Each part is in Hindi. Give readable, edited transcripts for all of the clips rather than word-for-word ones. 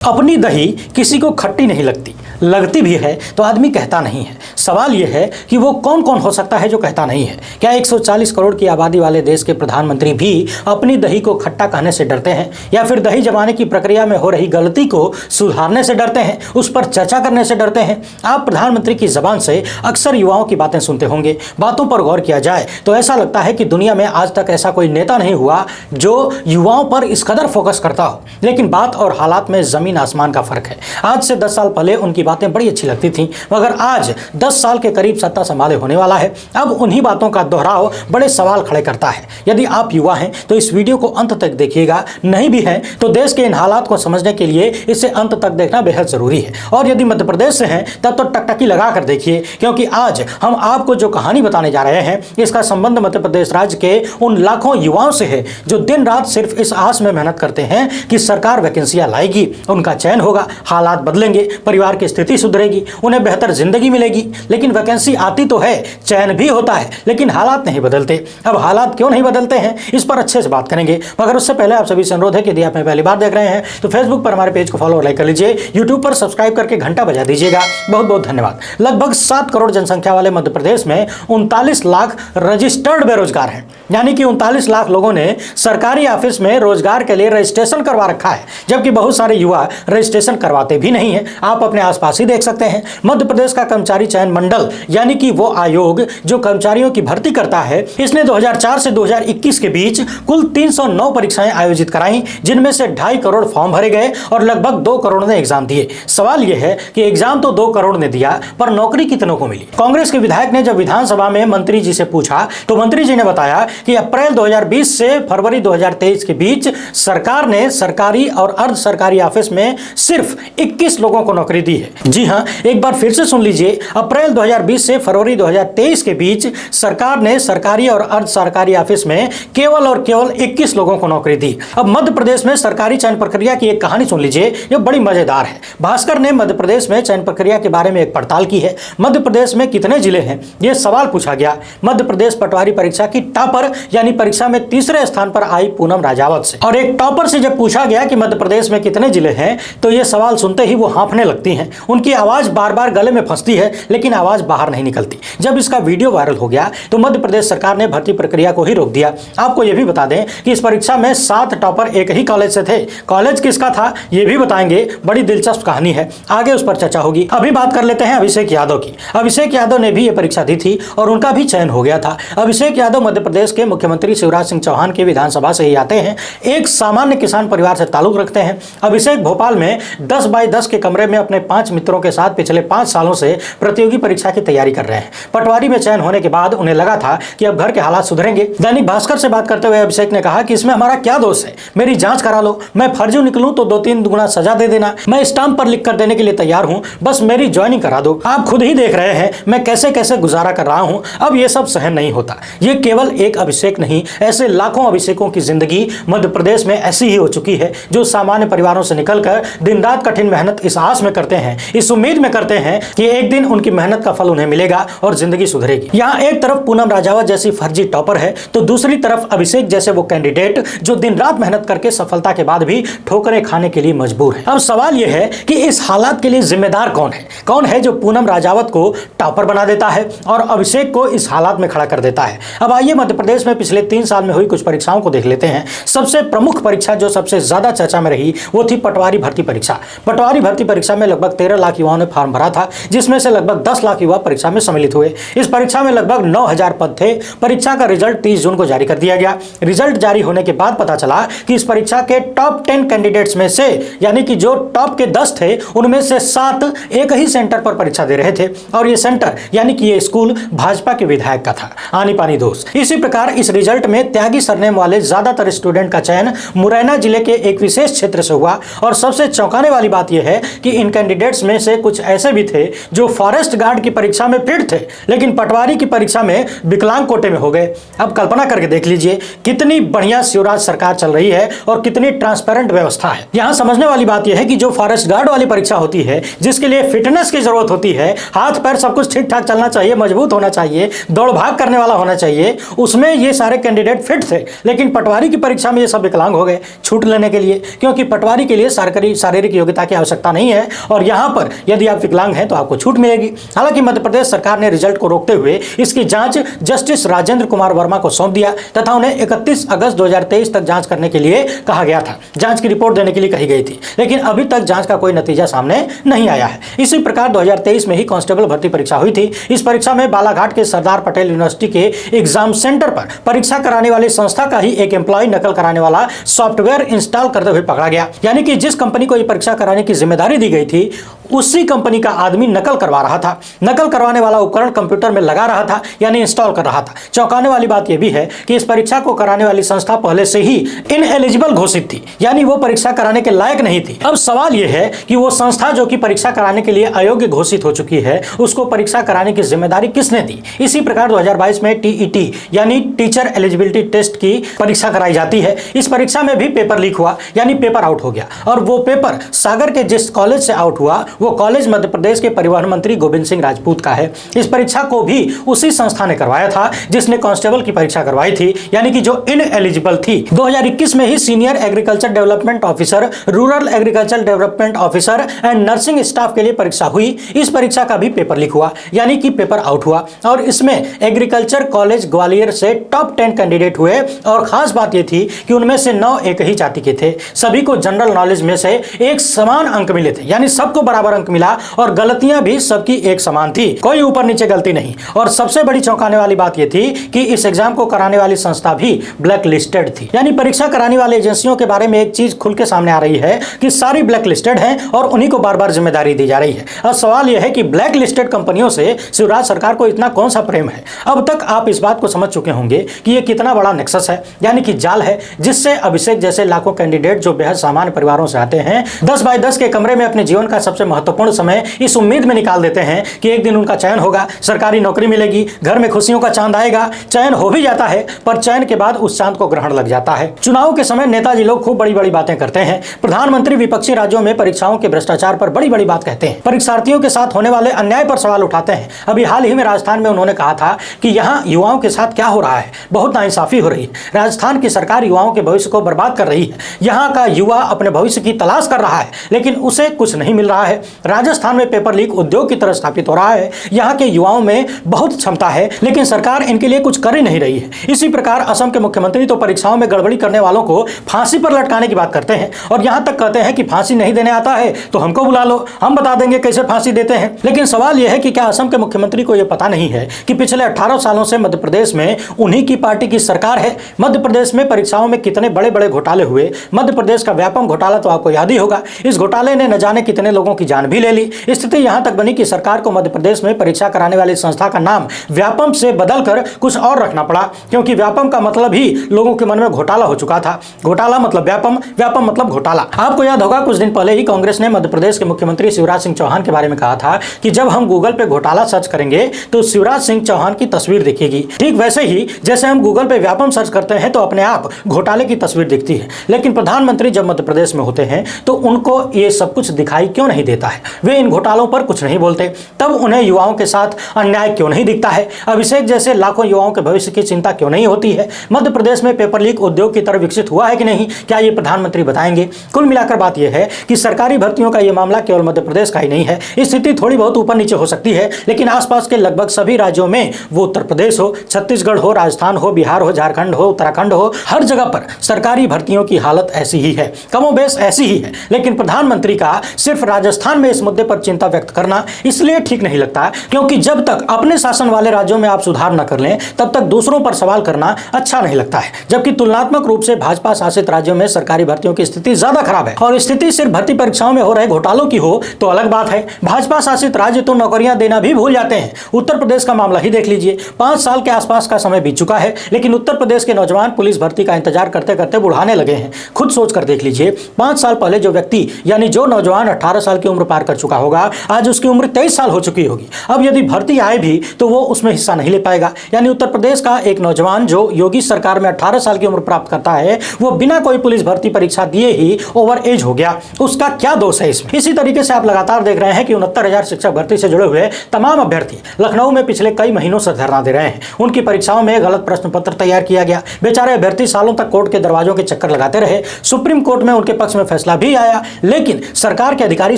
अपनी दही किसी को खट्टी नहीं लगती, लगती भी है तो आदमी कहता नहीं है। सवाल यह है कि वो कौन कौन हो सकता है जो कहता नहीं है। क्या 140 करोड़ की आबादी वाले देश के प्रधानमंत्री भी अपनी दही को खट्टा कहने से डरते हैं, या फिर दही जमाने की प्रक्रिया में हो रही गलती को सुधारने से डरते हैं, उस पर चर्चा करने से डरते हैं? आप प्रधानमंत्री की जबान से अक्सर युवाओं की बातें सुनते होंगे। बातों पर गौर किया जाए तो ऐसा लगता है कि दुनिया में आज तक ऐसा कोई नेता नहीं हुआ जो युवाओं पर इस कदर फोकस करता हो। लेकिन बात और हालात में जमीन आसमान का फर्क है। आज से 10 साल पहले उनकी बातें बड़ी अच्छी लगती थीं, मगर आज 10 साल के करीब सत्ता संभाले होने वाला है। अब उन्हीं बातों का दोहराव बड़े सवाल खड़े करता है। यदि आप युवा हैं तो इस वीडियो को अंत तक देखिएगा, नहीं भी है तो देश के इन हालात को समझने के लिए इसे अंत तक देखना बेहद जरूरी है। और यदि मध्य प्रदेश से हैं तब तो टकटकी लगा कर देखिए, क्योंकि आज हम आपको जो कहानी बताने जा रहे हैं इसका संबंध मध्य प्रदेश राज्य के उन लाखों युवाओं से है जो दिन रात सिर्फ इस आस में मेहनत करते हैं कि सरकार वैकेंसियां लाएगी, उनका चयन होगा, हालात बदलेंगे, परिवार की स्थिति सुधरेगी, उन्हें बेहतर जिंदगी मिलेगी। लेकिन वैकेंसी आती तो है, चयन भी होता है, लेकिन हालात नहीं बदलते। अब हालात क्यों नहीं बदलते हैं इस पर अच्छे से बात करेंगे, मगर उससे पहले आप सभी से अनुरोध है कि यदि आप पहली बार देख रहे हैं तो फेसबुक पर हमारे पेज को फॉलो और लाइक कर लीजिए, यूट्यूब पर सब्सक्राइब करके घंटा बजा दीजिएगा। बहुत बहुत धन्यवाद। लगभग 7 करोड़ जनसंख्या वाले मध्य प्रदेश में 39 लाख रजिस्टर्ड बेरोजगार हैं, यानी कि 39 लाख लोगों ने सरकारी ऑफिस में रोजगार के लिए रजिस्ट्रेशन करवा रखा है, जबकि बहुत सारे युवा रजिस्ट्रेशन करवाते भी नहीं है। आप अपने आसपास ही देख सकते हैं। मध्य प्रदेश का कर्मचारी चयन मंडल, यानी कि वो आयोग जो कर्मचारियों की भर्ती करता है, इसने 2004 से 2021 के बीच कुल 309 परीक्षाएं आयोजित कराई, जिनमें से 2.5 करोड़ फॉर्म भरे गए और लगभग 2 करोड़ ने एग्जाम दिए। सवाल यह है कि एग्जाम तो 2 करोड़ ने दिया, पर नौकरी कितनों को मिली? कांग्रेस के विधायक ने जब विधानसभा में मंत्री जी से पूछा तो मंत्री जी ने बताया कि अप्रैल 2020 से फरवरी 2023 के बीच सरकार ने सरकारी और अर्ध सरकारी ऑफिस में सिर्फ 21 लोगों को नौकरी दी है। जी हां, एक बार फिर से सुन लीजिए, अप्रैल 2020 से फरवरी 2023 के बीच सरकार ने सरकारी और अर्ध सरकारी ऑफिस में केवल और केवल 21 लोगों को नौकरी दी। अब मध्य प्रदेश में सरकारी चयन प्रक्रिया की एक कहानी सुन लीजिए, यह बड़ी मजेदार है। भास्कर ने मध्य प्रदेश में चयन प्रक्रिया के बारे में एक पड़ताल की है। मध्य प्रदेश में कितने जिले हैं यह सवाल पूछा गया। मध्य प्रदेश पटवारी परीक्षा की टॉपर, यानी परीक्षा में तीसरे स्थान पर आई पूनम राजावत से। और एक टॉपर से जब पूछा गया कि मध्य प्रदेश में कितने जिले हैं तो यह सवाल सुनते ही वो हांफने लगती हैं। उनकी आवाज बार बार गले में फंसती है, लेकिन आवाज बाहर नहीं निकलती। जब इसका वीडियो वायरल हो गया तो मध्य प्रदेश सरकार ने भर्ती प्रक्रिया को ही रोक दिया। आपको यह भी बता दें कि इस परीक्षा में 7 टॉपर एक ही कॉलेज से थे। कॉलेज किसका था यह भी बताएंगे, बड़ी दिलचस्प कहानी है, आगे उस पर चर्चा होगी। अभी बात कर लेते हैं अभिषेक यादव की। अभिषेक यादव ने भी यह परीक्षा दी थी और उनका भी चयन हो गया था। अभिषेक यादव मध्य प्रदेश के मुख्यमंत्री शिवराज सिंह चौहान के विधानसभा से ही आते हैं, एक सामान्य किसान परिवार से ताल्लुक रखते हैं। अभिषेक भोपाल में 10 बाई 10 के कमरे में अपने 5 मित्रों के साथ पिछले 5 सालों से प्रतियोगी परीक्षा की तैयारी कर रहे हैं। पटवारी में चयन होने के बाद उन्हें लगा था कि अब घर के हालात सुधरेंगे। दैनिक भास्कर से बात करते हुए अभिषेक ने कहा कि इसमें हमारा क्या दोष है, मेरी जांच करा लो, मैं फर्जी निकलूं तो 2-3 गुना सजा दे देना, मैं स्टाम्प पर लिख कर देने के लिए तैयार हूं, बस मेरी ज्वाइनिंग करा दो। आप खुद ही देख रहे हैं मैं कैसे कैसे गुजारा कर रहा हूं, अब यह सब सहन नहीं होता। ये केवल एक अभिषेक नहीं, ऐसे लाखों अभिषेकों की जिंदगी मध्य प्रदेश में ऐसी ही हो चुकी है, जो सामान्य परिवारों से निकलकर दिन रात कठिन मेहनत इस आस में करते हैं, इस उम्मीद में करते हैं कि एक दिन उनकी मेहनत का फल उन्हें मिलेगा और जिंदगी सुधरेगी। यहाँ एक तरफ पूनम राजावत जैसी फर्जी टॉपर है तो दूसरी तरफ अभिषेक जैसे वो कैंडिडेट जो दिन रात मेहनत करके सफलता के बाद भी ठोकरें खाने के लिए मजबूर है। अब सवाल यह है कि इस हालात के लिए जिम्मेदार कौन है? कौन है जो पूनम राजावत को टॉपर बना देता है और अभिषेक को इस हालात में खड़ा कर देता है? अब आइए मध्य प्रदेश में पिछले 3 साल में हुई कुछ परीक्षाओं को देख लेते हैं। सबसे प्रमुख परीक्षा जो सबसे ज्यादा चर्चा में रही वो थी पटवारी भर्ती परीक्षा। पटवारी भर्ती परीक्षा में लगभग 13 लाख युवाओं ने फॉर्म भरा था, जिसमें से लगभग 10 लाख युवा परीक्षा में सम्मिलित हुए। इस परीक्षा में लगभग 9000 पद थे। परीक्षा का रिजल्ट 30 जून को जारी कर दिया गया। रिजल्ट जारी होने के बाद पता चला कि इस परीक्षा के टॉप 10 कैंडिडेट्स में से, यानी कि जो टॉप के 10 थे उनमें से 7 एक ही सेंटर पर परीक्षा दे रहे थे, और ये सेंटर यानी कि ये स्कूल भाजपा के विधायक का था। आनी पानी दोस्त। इसी प्रकार इस रिजल्ट में त्यागी सरनेम वाले ज्यादातर स्टूडेंट का चयन मुरैना जिले के एक विशेष क्षेत्र से हुआ। और सबसे चौंकाने वाली बात यह है कि इन कैंडिडेट्स में से कुछ ऐसे भी थे जो फॉरेस्ट गार्ड की परीक्षा में फिट थे, लेकिन पटवारी की परीक्षा में विकलांग कोटे में हो गए। अब कल्पना करके देख लीजिए कितनी बढ़िया शिवराज सरकार चल रही है और कितनी ट्रांसपेरेंट व्यवस्था है। यहां समझने वाली बात यह है कि जो फॉरेस्ट गार्ड वाली परीक्षा होती है, जिसके लिए फिटनेस की जरूरत होती है, हाथ पैर सब कुछ ठीक ठाक चलना चाहिए, मजबूत होना चाहिए, दौड़ भाग करने वाला होना चाहिए, उसमें ये सारे कैंडिडेट फिट थे। लेकिन पटवारी की परीक्षा में ये सब विकलांग हो गए छूट लेने के लिए, क्योंकि पटवारी के लिए सारे शारीरिक योग्यता की आवश्यकता नहीं है और यहाँ पर यदि आप विकलांग हैं तो आपको छूट मिलेगी। हालांकि मध्य प्रदेश सरकार ने रिजल्ट को रोकते हुए इसकी जांच जस्टिस राजेंद्र कुमार वर्मा को सौंप दिया तथा उन्हें 31 अगस्त 2023 तक जांच करने के लिए कहा गया था। जांच की रिपोर्ट देने के लिए कही गई थी, लेकिन अभी तक जांच का कोई नतीजा सामने नहीं आया है। इसी प्रकार 2023 में ही कांस्टेबल भर्ती परीक्षा हुई थी। इस परीक्षा में बालाघाट के सरदार पटेल यूनिवर्सिटी के एग्जाम सेंटर पर परीक्षा कराने वाली संस्था का ही एक एम्प्लॉय नकल कराने वाला सॉफ्टवेयर इंस्टॉल करते हुए पकड़ा गया। यानी कि जिस कंपनी को यह परीक्षा कराने की जिम्मेदारी दी गई थी उसी कंपनी का आदमी नकल करवा रहा था। नकल करवाने वाला उपकरण कंप्यूटर में लगा रहा था, यानी इंस्टॉल कर रहा था। चौंकाने वाली बात यह भी है कि इस परीक्षा को कराने वाली संस्था पहले से ही इनएलिजिबल घोषित थी, यानी वो परीक्षा कराने के लायक नहीं थी। अब सवाल यह है कि वो संस्था जो कि परीक्षा कराने के लिए अयोग्य घोषित हो चुकी है, उसको परीक्षा कराने की जिम्मेदारी किसने दी? इसी प्रकार 2022 में टीईटी यानी टीचर एलिजिबिलिटी टेस्ट की परीक्षा कराई जाती है। इस परीक्षा में भी पेपर लीक हुआ, यानी पेपर आउट हो गया और वो पेपर सागर के जिस कॉलेज से आउट हुआ वो कॉलेज मध्य प्रदेश के परिवहन मंत्री गोविंद सिंह राजपूत का है। इस परीक्षा को भी उसी संस्था ने करवाया था जिसने कांस्टेबल की परीक्षा करवाई थी, यानी कि जो इनएलिजिबल थी। 2021 में ही senior agriculture development officer, rural agriculture development officer and nursing staff के लिए परीक्षा हुई। इस परीक्षा का भी पेपर लीक हुआ, यानी कि पेपर आउट हुआ और इसमें एग्रीकल्चर कॉलेज ग्वालियर से टॉप 10 कैंडिडेट हुए और खास बात यह थी कि उनमें से 9 एक ही जाति के थे। सभी को जनरल नॉलेज में से एक समान अंक मिले थे, यानी सबको बराबर अंक मिला और गलतियां भी सबकी एक समान थी, कोई ऊपर नीचे गलती नहीं। और सबसे बड़ी चौंकाने वाली बात यह थी कि इस एग्जाम को कराने वाली संस्था भी ब्लैक लिस्टेड थी। यानी परीक्षा कराने वाली एजेंसियों के बारे में एक चीज खुल के सामने आ रही है कि सारी ब्लैक लिस्टेड हैं और उन्हीं को बार बार जिम्मेदारी दी जा रही है। अब सवाल यह है कि ब्लैक लिस्टेड कंपनियों से शिवराज सरकार को इतना कौन सा प्रेम है? अब तक आप इस बात को समझ चुके होंगे कि यह कितना बड़ा नेक्सस है, यानी कि जाल है, जिससे अभिषेक जैसे लाखों कैंडिडेट जो बेहद सामान्य परिवारों से आते हैं 10 बाय 10 के कमरे में अपने जीवन का सबसे महत्वपूर्ण समय इस उम्मीद में निकाल देते हैं कि एक दिन उनका चयन होगा, सरकारी नौकरी मिलेगी, घर में खुशियों का चांद आएगा। चयन हो भी जाता है पर चयन के बाद उस चांद को ग्रहण लग जाता है। चुनाव के समय नेताजी लोग खूब बड़ी बड़ी बातें करते हैं। प्रधानमंत्री विपक्षी राज्यों में परीक्षाओं के भ्रष्टाचार पर बड़ी बड़ी बात कहते हैं, परीक्षार्थियों के साथ होने वाले अन्याय पर सवाल उठाते हैं। अभी हाल ही में राजस्थान में उन्होंने कहा था कि यहाँ युवाओं के साथ क्या हो रहा है, बहुत नाइंसाफी हो रही है। राजस्थान की सरकार युवाओं के भविष्य को बर्बाद कर रही है। यहाँ का युवा अपने भविष्य की तलाश कर रहा है लेकिन उसे कुछ नहीं मिल रहा है। राजस्थान में पेपर लीक उद्योग की तरह स्थापित हो रहा है। यहाँ के युवाओं में बहुत क्षमता है लेकिन सरकार इनके लिए कुछ कर ही नहीं रही है। इसी प्रकार असम के मुख्यमंत्री तो परीक्षाओं में गड़बड़ी करने वालों को फांसी पर लटकाने की बात करते हैं और यहाँ तक कहते हैं कि फांसी नहीं देने आता है तो हमको बुला लो, हम बता देंगे कैसे फांसी देते हैं। लेकिन सवाल यह है कि क्या असम के मुख्यमंत्री को यह पता नहीं है कि पिछले 18 सालों से मध्य प्रदेश में उन्हीं की पार्टी की सरकार है। मध्य प्रदेश में परीक्षाओं में कितने बड़े बड़े घोटाले हुए। मध्य प्रदेश का व्यापम घोटाला तो आपको याद ही होगा। इस घोटाले ने न जाने कितने लोगों की जान भी ले ली। स्थिति यहां तक बनी कि सरकार को मध्य प्रदेश में परीक्षा कराने वाली संस्था का नाम व्यापम से बदलकर कुछ और रखना पड़ा, क्योंकि व्यापम का मतलब ही लोगों के मन में घोटाला हो चुका था। घोटाला मतलब व्यापम, व्यापम मतलब घोटाला। आपको याद होगा कुछ दिन पहले ही कांग्रेस ने मध्य प्रदेश के मुख्यमंत्री शिवराज सिंह चौहान के बारे में कहा था कि जब हम गूगल पे घोटाला सर्च करेंगे तो शिवराज सिंह चौहान की तस्वीर दिखेगी। ठीक वैसे ही जैसे हम गूगल पे व्यापम सर्च करते हैं तो अपने आप घोटाले की तस्वीर दिखती है। लेकिन प्रधानमंत्री जब मध्य प्रदेश में होते हैं तो उनको ये सब कुछ दिखाई क्यों नहीं देता है? वे इन घोटालों पर कुछ नहीं बोलते। तब उन्हें युवाओं के साथ अन्याय क्यों नहीं दिखता है? अभिषेक जैसे लाखों युवाओं के भविष्य की चिंता क्यों नहीं होती है? मध्य प्रदेश में पेपर लीक उद्योग की तरह विकसित हुआ है कि नहीं, क्या ये प्रधानमंत्री बताएंगे? कुल मिलाकर बात यह है कि सरकारी भर्तियों का यह मामला केवल मध्य प्रदेश का ही नहीं है। स्थिति थोड़ी बहुत ऊपर नीचे हो सकती है लेकिन आसपास के लगभग सभी राज्यों में, वो उत्तर प्रदेश हो, छत्तीसगढ़ हो, राजस्थान हो, बिहार हो, झारखंड हो, उत्तराखंड हो, हर जगह पर सरकारी भर्तियों की हालत ऐसी ही है, कमोबेश ऐसी ही है। लेकिन प्रधानमंत्री का सिर्फ राजस्थान में इस मुद्दे पर चिंता व्यक्त करना इसलिए ठीक नहीं लगता क्योंकि जब तक अपने शासन वाले राज्यों में आप सुधार न कर लें तब तक दूसरों पर सवाल करना अच्छा नहीं लगता है। जबकि तुलनात्मक रूप से भाजपा शासित राज्यों में सरकारी भर्तियों की स्थिति ज्यादा खराब है और स्थिति सिर्फ भर्ती परीक्षाओं में हो रहे घोटालों की हो तो अलग बात है। भाजपा शासित राज्य तो नौकरियां देना भी भूल जाते हैं। उत्तर प्रदेश का मामला ही देख लीजिए। 5 साल के आसपास का समय बीत चुका है लेकिन उत्तर प्रदेश के नौजवान पुलिस भर्ती का इंतजार करते करते बुढ़ाने लगे हैं। खुद सोच कर देख लीजिए, 5 साल पहले जो व्यक्ति यानी जो नौजवान 18 साल की उम्र उम्र पार कर चुका होगा, आज उसकी उम्र 23 साल हो चुकी होगी। अब यदि भर्ती आए भी तो वो उसमें हिस्सा नहीं ले पाएगा। यानी उत्तर प्रदेश का एक नौजवान जो योगी सरकार में 18 साल की उम्र प्राप्त करता है, वो बिना कोई पुलिस भर्ती परीक्षा दिए ही ओवर एज हो गया। उसका क्या दोष है इसमें? इसी तरीके से आप लगातार देख रहे हैं कि 69,000 शिक्षक भर्ती से जुड़े हुए तमाम अभ्यर्थी लखनऊ में पिछले कई महीनों से धरना दे रहे हैं। उनकी परीक्षाओं में गलत प्रश्न पत्र तैयार किया गया। बेचारे अभ्यर्थी सालों तक कोर्ट के दरवाजों के चक्कर लगाते रहे। सुप्रीम कोर्ट में उनके पक्ष में फैसला भी आया, लेकिन सरकार के अधिकारी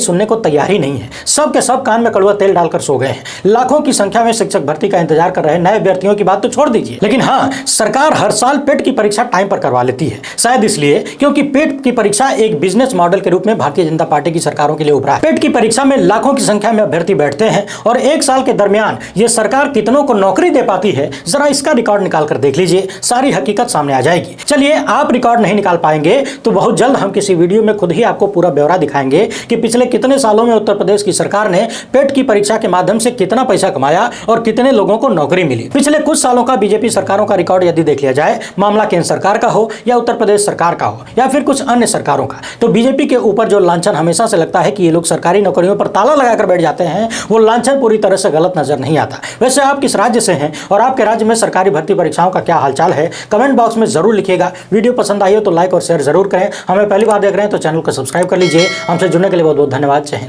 सुनने को तैयार ही नहीं है। सब के सब कान में कड़वा तेल डालकर सो गए हैं। लाखों की संख्या में शिक्षक भर्ती का इंतजार कर रहे नए अभ्यर्थियों की बात तो छोड़ दीजिए, लेकिन हाँ, सरकार हर साल पेट की परीक्षा टाइम पर करवा लेती है। शायद इसलिए क्योंकि पेट की परीक्षा एक बिजनेस मॉडल के रूप में भारतीय जनता पार्टी की सरकारों के लिए उभरा है। पेट की परीक्षा में लाखों की संख्या में अभ्यर्थी बैठते हैं और एक साल के दरमियान ये सरकार कितनों को नौकरी दे पाती है, जरा इसका रिकॉर्ड निकाल कर देख लीजिए, सारी हकीकत सामने आ जाएगी। चलिए, आप रिकॉर्ड नहीं निकाल पाएंगे तो बहुत जल्द हम किसी वीडियो में खुद ही आपको पूरा ब्यौरा दिखाएंगे कि पिछले कितने सालों में उत्तर प्रदेश की सरकार ने पेट की परीक्षा के माध्यम से कितना पैसा कमाया और कितने लोगों को नौकरी मिली। पिछले कुछ सालों का बीजेपी सरकारों का रिकॉर्ड यदि देख लिया जाए, मामला केंद्र सरकार का हो या उत्तर प्रदेश सरकार का हो या फिर कुछ अन्य सरकारों का, तो बीजेपी के ऊपर जो लांछन हमेशा से लगता है कि ये लोग सरकारी नौकरियों पर ताला लगाकर बैठ जाते हैं, वो लांछन पूरी तरह से गलत नजर नहीं आता। वैसे आप किस राज्य से हैं और आपके राज्य में सरकारी भर्ती परीक्षाओं का क्या हालचाल है, कमेंट बॉक्स में जरूर लिखिएगा। वीडियो पसंद आई हो तो लाइक और शेयर जरूर करें। हमें पहली बार देख रहे हैं तो चैनल को सब्सक्राइब कर लीजिए। हमसे जुड़ने के लिए बहुत बहुत धन्यवाद।